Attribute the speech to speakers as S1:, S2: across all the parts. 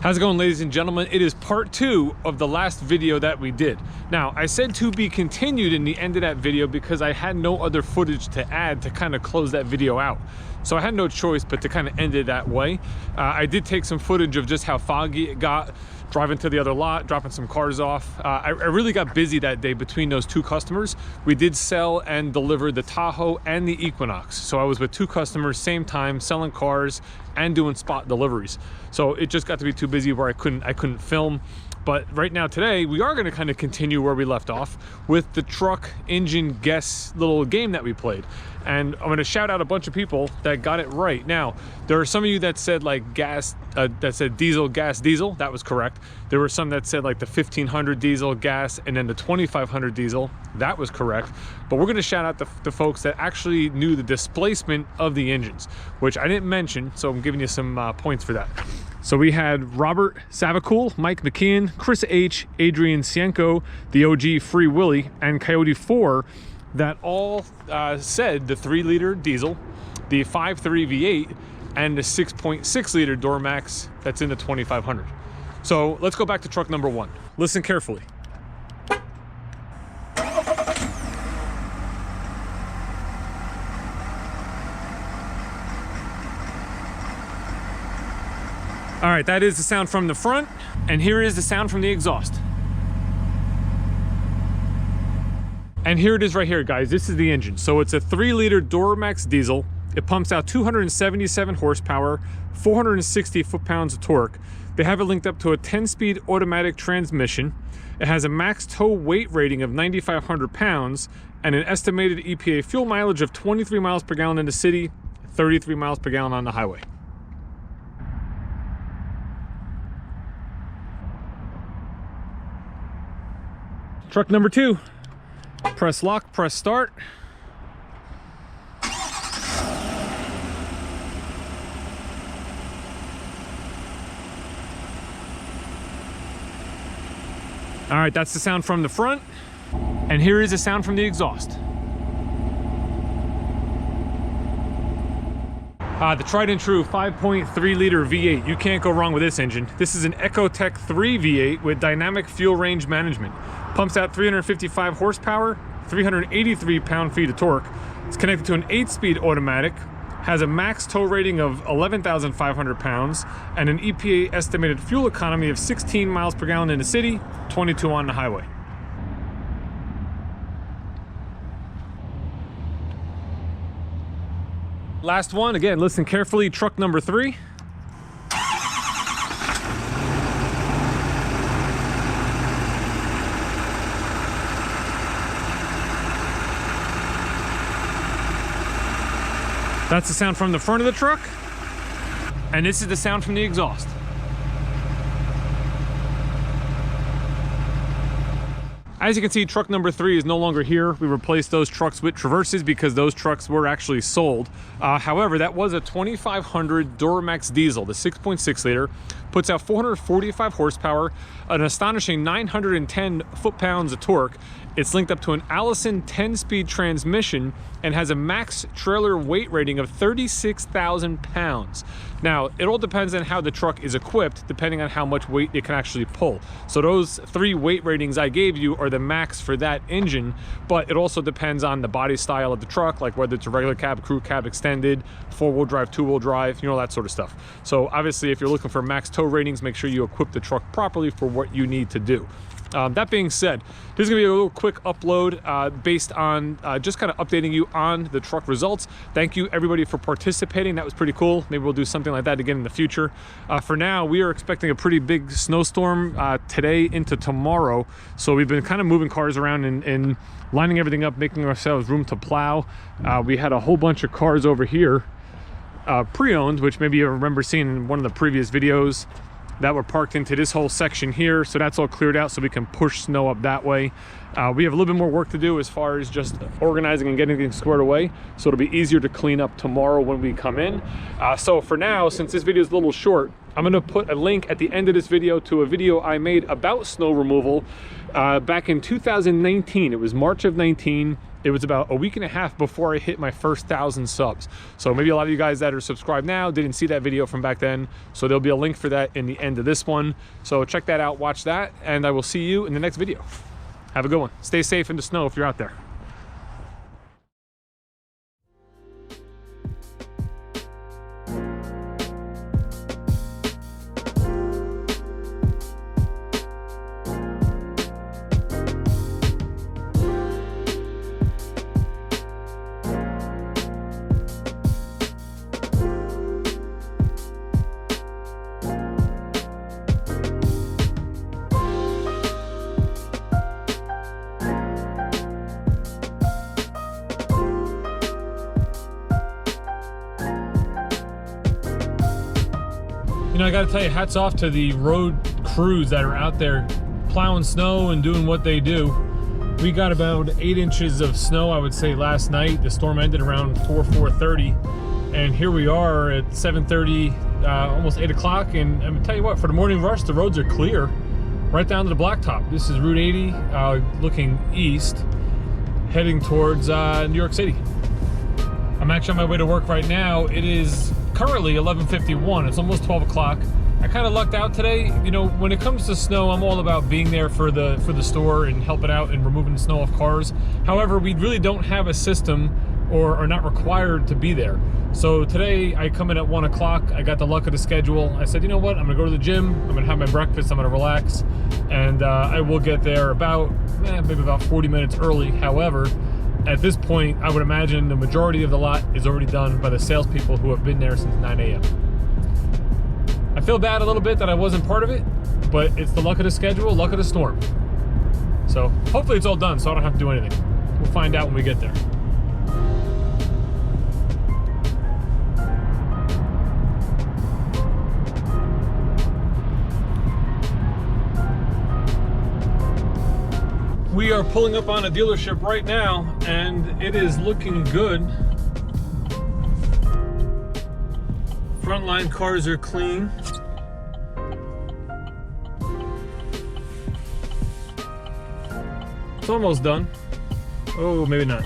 S1: How's it going, ladies and gentlemen? It is part 2 of the last video that we did. Now, I said to be continued in the end of that video because I had no other footage to add to kind of close that video out. So I had no choice but to kind of end it that way. I did take some footage of just how foggy it got, driving to the other lot, dropping some cars off. I really got busy that day between those 2 customers. We did sell and deliver the Tahoe and the Equinox. So I was with 2 customers, same time, selling cars and doing spot deliveries. So it just got to be too busy where I couldn't film. But right now today, we are going to kind of continue where we left off with the truck engine guess little game that we played. And I'm going to shout out a bunch of people that got it right. Now, there are some of you that said like gas, that said diesel, gas, diesel. That was correct. There were some that said like the 1500 diesel gas and then the 2500 diesel. That was correct. But we're going to shout out the folks that actually knew the displacement of the engines, which I didn't mention. So I'm giving you some points for that. So we had Robert Savacool, Mike McKeon, Chris H, Adrian Cienko, the OG Free Willy, and Coyote 4 that all said the 3-liter diesel, the 5.3 V8, and the 6.6 liter Duramax that's in the 2500. So let's go back to truck number 1. Listen carefully. All right, that is the sound from the front, and here is the sound from the exhaust. And here it is right here, guys. This is the engine. So it's a 3-liter Duramax diesel. It pumps out 277 horsepower, 460 foot-pounds of torque. They have it linked up to a 10-speed automatic transmission. It has a max tow weight rating of 9,500 pounds and an estimated EPA fuel mileage of 23 miles per gallon in the city, 33 miles per gallon on the highway. Truck number 2. Press lock, press start. All right, that's the sound from the front. And here is the sound from the exhaust. The tried and true 5.3 liter V8. You can't go wrong with this engine. This is an EcoTech 3 V8 with dynamic fuel range management. Pumps out 355 horsepower, 383 pound-feet of torque. It's connected to an 8-speed automatic, has a max tow rating of 11,500 pounds, and an EPA estimated fuel economy of 16 miles per gallon in the city, 22 on the highway. Last one, again, listen carefully, truck number 3. That's the sound from the front of the truck, and this is the sound from the exhaust. As you can see, truck number 3 is no longer here. We replaced those trucks with Traverses because those trucks were actually sold. However, that was a 2500 Duramax diesel, the 6.6 liter, puts out 445 horsepower, an astonishing 910 foot-pounds of torque. It's linked up to an Allison 10-speed transmission and has a max trailer weight rating of 36,000 pounds. Now, it all depends on how the truck is equipped, depending on how much weight it can actually pull. So those 3 weight ratings I gave you are the max for that engine, but it also depends on the body style of the truck, like whether it's a regular cab, crew cab, extended, 4-wheel drive, 2-wheel drive, you know, that sort of stuff. So obviously, if you're looking for max tow ratings, make sure you equip the truck properly for what you need to do. That being said, this is going to be a little quick upload based on just kind of updating you on the truck results. Thank you everybody for participating. That was pretty cool. Maybe we'll do something like that again in the future. For now, we are expecting a pretty big snowstorm today into tomorrow. So we've been kind of moving cars around and lining everything up, making ourselves room to plow. We had a whole bunch of cars over here pre-owned, which maybe you remember seeing in one of the previous videos, that were parked into this whole section here. So that's all cleared out so we can push snow up that way. We have a little bit more work to do as far as just organizing and getting things squared away. So it'll be easier to clean up tomorrow when we come in. So for now, since this video is a little short, I'm gonna put a link at the end of this video to a video I made about snow removal back in 2019. It was March of 19. it was about a week and a half before I hit my first 1,000 subs. So maybe a lot of you guys that are subscribed now didn't see that video from back then. So there'll be a link for that in the end of this one. So check that out, watch that, and I will see you in the next video. Have a good one. Stay safe in the snow if you're out there. You know, I gotta tell you, hats off to the road crews that are out there plowing snow and doing what they do. We got about 8 inches of snow, I would say, last night. The storm ended around 4:30, and here we are at 7:30, almost 8 o'clock. And I'm gonna tell you what, for the morning rush, the roads are clear right down to the blacktop. This is Route 80, looking east, heading towards New York City. I'm actually on my way to work right now. It is currently 11:51. It's almost 12 o'clock. I kind of lucked out today. You know, when it comes to snow, I'm all about being there for the store and helping out and removing the snow off cars. However, we really don't have a system or are not required to be there. So today I come in at 1 o'clock. I got the luck of the schedule. I said, you know what? I'm gonna go to the gym. I'm gonna have my breakfast. I'm gonna relax, and I will get there about maybe about 40 minutes early. However, at this point, I would imagine the majority of the lot is already done by the salespeople who have been there since 9 a.m. I feel bad a little bit that I wasn't part of it, but it's the luck of the schedule, luck of the storm. So hopefully it's all done so I don't have to do anything. We'll find out when we get there. We are pulling up on a dealership right now, and it is looking good. Frontline cars are clean. It's almost done. Oh, maybe not.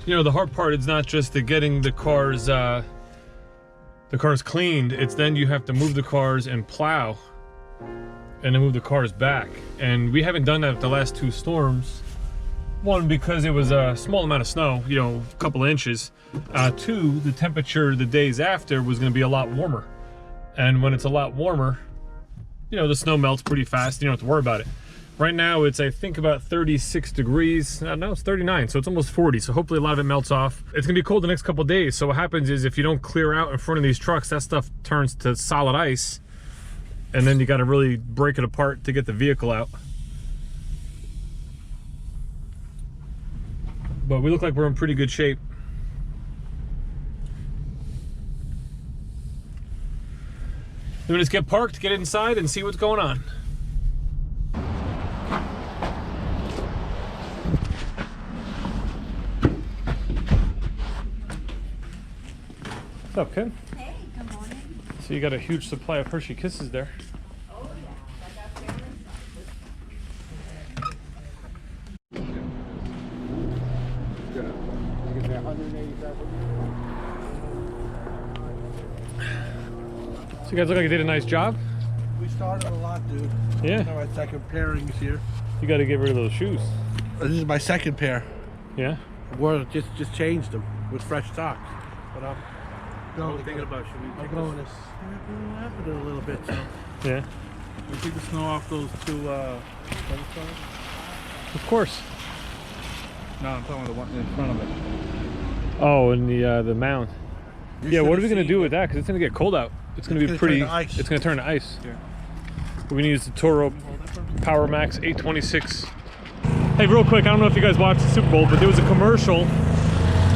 S1: You know, the hard part is not just the getting the cars cleaned. It's then you have to move the cars and plow, and then move the cars back. And we haven't done that the last 2 storms. One, because it was a small amount of snow, you know, a couple of inches. 2, the temperature the days after was going to be a lot warmer. And when it's a lot warmer, you know, the snow melts pretty fast. You don't have to worry about it. Right now it's, I think, about 36 degrees. No, it's 39, so it's almost 40. So hopefully a lot of it melts off. It's gonna be cold the next couple of days. So what happens is if you don't clear out in front of these trucks, that stuff turns to solid ice. And then you gotta really break it apart to get the vehicle out. But we look like we're in pretty good shape. Then we just get parked, get inside, and see what's going on. What's up, Ken?
S2: Hey, good morning.
S1: So you got a huge supply of Hershey Kisses there.
S2: Oh yeah, I got family.
S1: So you guys look like you did a nice job.
S3: We started a lot, dude.
S1: Yeah.
S3: My second pairings here.
S1: You got to get rid of those shoes.
S3: This is my second pair.
S1: Yeah.
S3: We're just changed them with fresh socks. But I'm
S4: Thinking about, should we
S3: I'm
S4: take
S3: going to wrap it a little bit. So
S1: Yeah.
S4: we take the snow off those 2 credit cards?
S1: Of course.
S4: No, I'm talking about the one in front of it.
S1: Oh, and the mound.
S3: you
S1: Yeah. What are
S3: should've
S1: we gonna
S3: seen
S1: do
S3: it.
S1: with that? Because it's gonna get cold out. It's gonna be
S3: gonna
S1: pretty.
S3: turn to ice.
S1: It's gonna turn to ice.
S4: Yeah.
S1: We're gonna use the Toro Power Max 826. Hey, real quick, I don't know if you guys watched the Super Bowl, but there was a commercial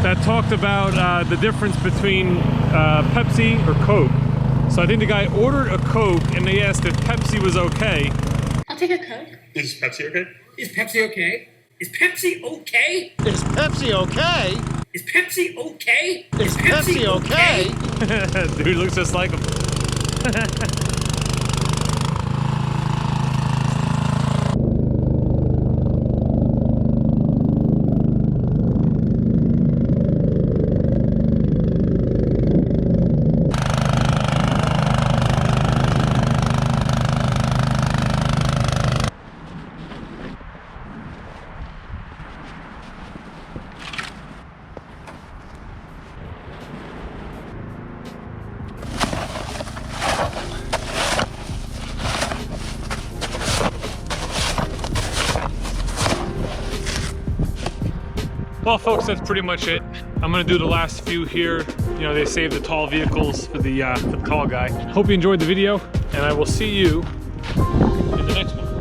S1: that talked about the difference between Pepsi or Coke. So I think the guy ordered a Coke and they asked if Pepsi was okay.
S2: I'll take a Coke.
S1: Is Pepsi okay?
S5: Is Pepsi okay? Is Pepsi okay?
S6: Is Pepsi okay?
S5: Is Pepsi okay?
S6: Is Pepsi okay?
S1: Dude looks just like him. Well, folks, that's pretty much it. I'm gonna do the last few here. You know, they saved the tall vehicles for the tall guy. Hope you enjoyed the video, and I will see you in the next one.